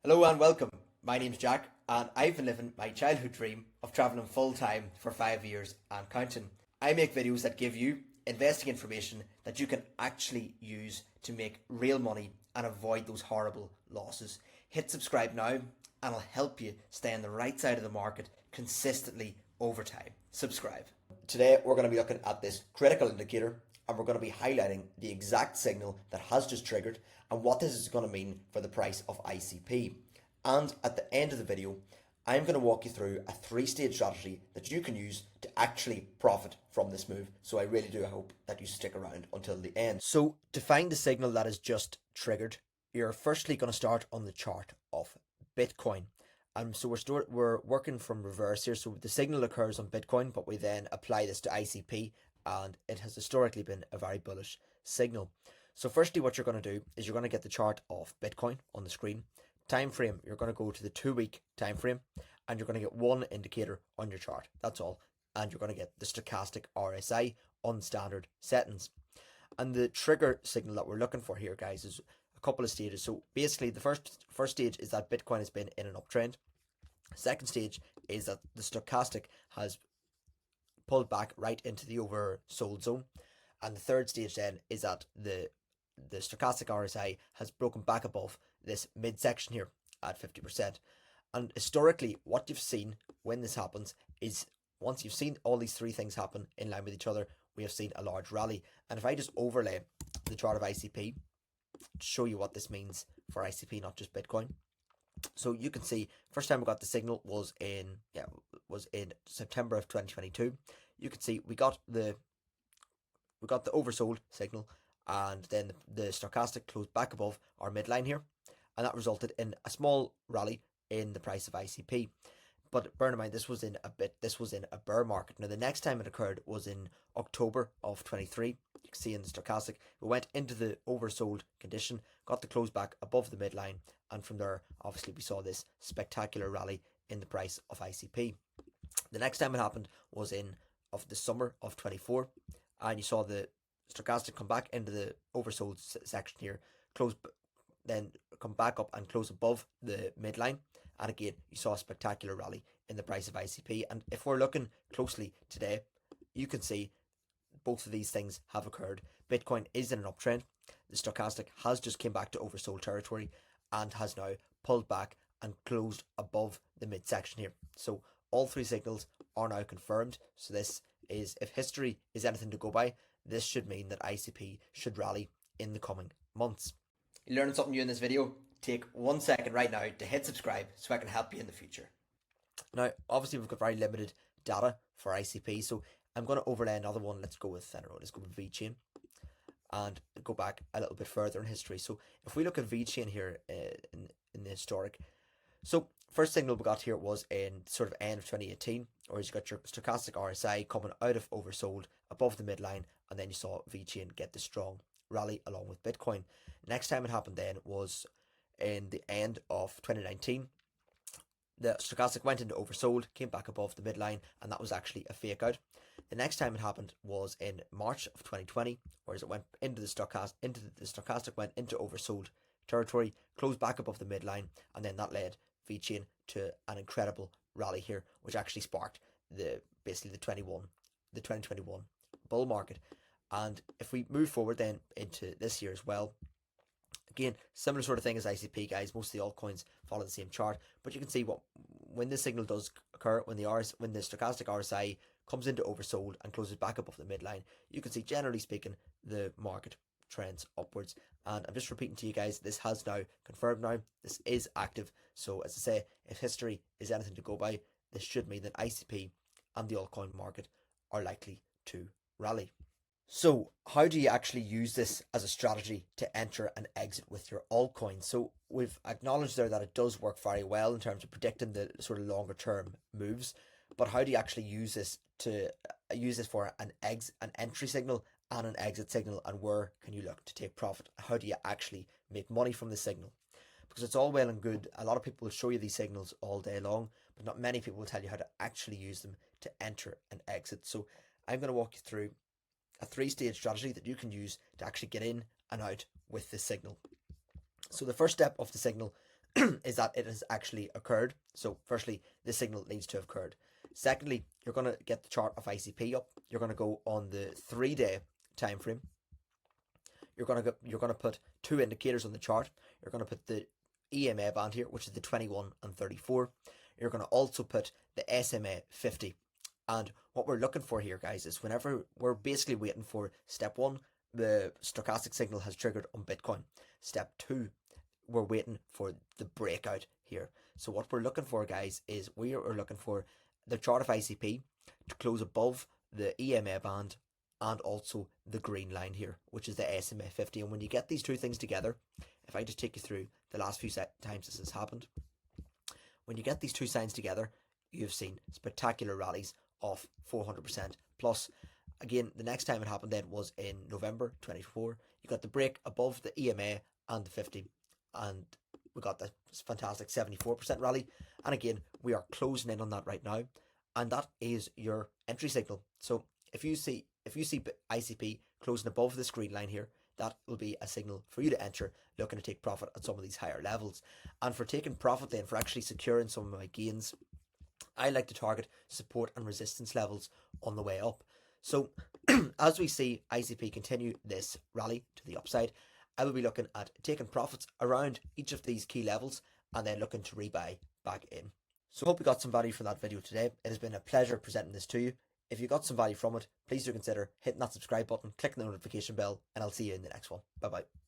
Hello and welcome. My name's Jack, and I've been living my childhood dream of travelling full time for 5 years and counting. I make videos that give you investing information that you can actually use to make real money and avoid those horrible losses. Hit subscribe now, and I'll help you stay on the right side of the market consistently over time. Subscribe. Today, we're going to be looking at this critical indicator, and we're going to be highlighting the exact signal that has just triggered and what this is going to mean for the price of ICP. And at the end of the video, I'm going to walk you through a three-stage strategy that you can use to actually profit from this move. So I really do hope that you stick around until the end. So to find the signal that is just triggered, you're firstly going to start on the chart of Bitcoin. So we're working from reverse here. So the signal occurs on Bitcoin, but we then apply this to ICP, and it has historically been a very bullish signal. So firstly, what you're going to do is you're going to get the chart of Bitcoin on the screen. Time frame, you're going to go to the 2-week time frame, and you're going to get one indicator on your chart. That's all. And you're going to get the stochastic RSI on standard settings. And the trigger signal that we're looking for here, guys, is a couple of stages. So basically, the first stage is that Bitcoin has been in an uptrend. Second stage is that the stochastic has pulled back right into the oversold zone. And the third stage then is that the stochastic RSI has broken back above this midsection here at 50%. And historically, what you've seen when this happens is once you've seen all these three things happen in line with each other, we have seen a large rally. And if I just overlay the chart of ICP to show you what this means for ICP, not just Bitcoin. So you can see first time we got the signal was in September of 2022. You can see we got the oversold signal, and then the stochastic closed back above our midline here, and that resulted in a small rally in the price of ICP. But bear in mind, this was in a bear market. Now the next time it occurred was in October of 23. You can see in the stochastic, we went into the oversold condition, got the close back above the midline, and from there, obviously, we saw this spectacular rally in the price of ICP. The next time it happened was in the summer of 24, and you saw the stochastic come back into the oversold section here, then come back up and close above the midline, and again you saw a spectacular rally in the price of ICP. And if we're looking closely today, you can see both of these things have occurred. Bitcoin is in an uptrend. The stochastic has just came back to oversold territory and has now pulled back and closed above the midsection here. So all three signals are now confirmed. So this is, if history is anything to go by, this should mean that ICP should rally in the coming months. You learned something new in this video? Take 1 second right now to hit subscribe so I can help you in the future. Now, obviously we've got very limited data for ICP, so I'm going to overlay another one. Let's go with VeChain and go back a little bit further in history. So if we look at VeChain here in the historic, so first signal we got here was in sort of end of 2018, where you got your stochastic RSI coming out of oversold above the midline, and then you saw VeChain get the strong rally along with Bitcoin. Next time it happened then was in the end of 2019. The stochastic went into oversold, came back above the midline, and that was actually a fake out. The next time it happened was in March of 2020, whereas it went into the stochastic went into oversold territory, closed back above the midline, and then that led VeChain to an incredible rally here, which actually sparked the 2021 bull market. And if we move forward then into this year as well, again, similar sort of thing as ICP, guys. Most of the altcoins follow the same chart, but you can see when this signal does occur, when the stochastic RSI comes into oversold and closes back above the midline, you can see, generally speaking, the market trends upwards. And I'm just repeating to you guys, this has now confirmed now. This is active. So as I say, if history is anything to go by, this should mean that ICP and the altcoin market are likely to rally. So how do you actually use this as a strategy to enter and exit with your altcoin? So we've acknowledged there that it does work very well in terms of predicting the sort of longer term moves, but how do you actually use this for an entry signal and an exit signal, and where can you look to take profit? How do you actually make money from the signal? Because it's all well and good, a lot of people will show you these signals all day long, but not many people will tell you how to actually use them to enter and exit. So I'm going to walk you through a three-stage strategy that you can use to actually get in and out with this signal. So the first step of the signal is that it has actually occurred. So firstly, the signal needs to have occurred. Secondly, you're going to get the chart of ICP up. You're going to go on the 3-day time frame. You're going to put two indicators on the chart. You're going to put the EMA band here, which is the 21 and 34. You're going to also put the SMA 50. And what we're looking for here, guys, is whenever we're basically waiting for step 1, the stochastic signal has triggered on Bitcoin. Step 2, we're waiting for the breakout here. So what we're looking for, guys, is we are looking for the chart of ICP to close above the EMA band and also the green line here, which is the SMA 50. And when you get these two things together, if I just take you through the last few times this has happened, when you get these two signs together, you've seen spectacular rallies of 400%. Plus, again, the next time it happened then was in November 24. You got the break above the EMA and the 50, and we got this fantastic 74% rally. And again, we are closing in on that right now, and that is your entry signal. So if you see ICP closing above this green line here, that will be a signal for you to enter, looking to take profit at some of these higher levels. And for taking profit then, for actually securing some of my gains, I like to target support and resistance levels on the way up. So as we see ICP continue this rally to the upside, I will be looking at taking profits around each of these key levels and then looking to rebuy back in. So I hope you got some value from that video today. It has been a pleasure presenting this to you. If you got some value from it, please do consider hitting that subscribe button, clicking the notification bell, and I'll see you in the next one. Bye bye.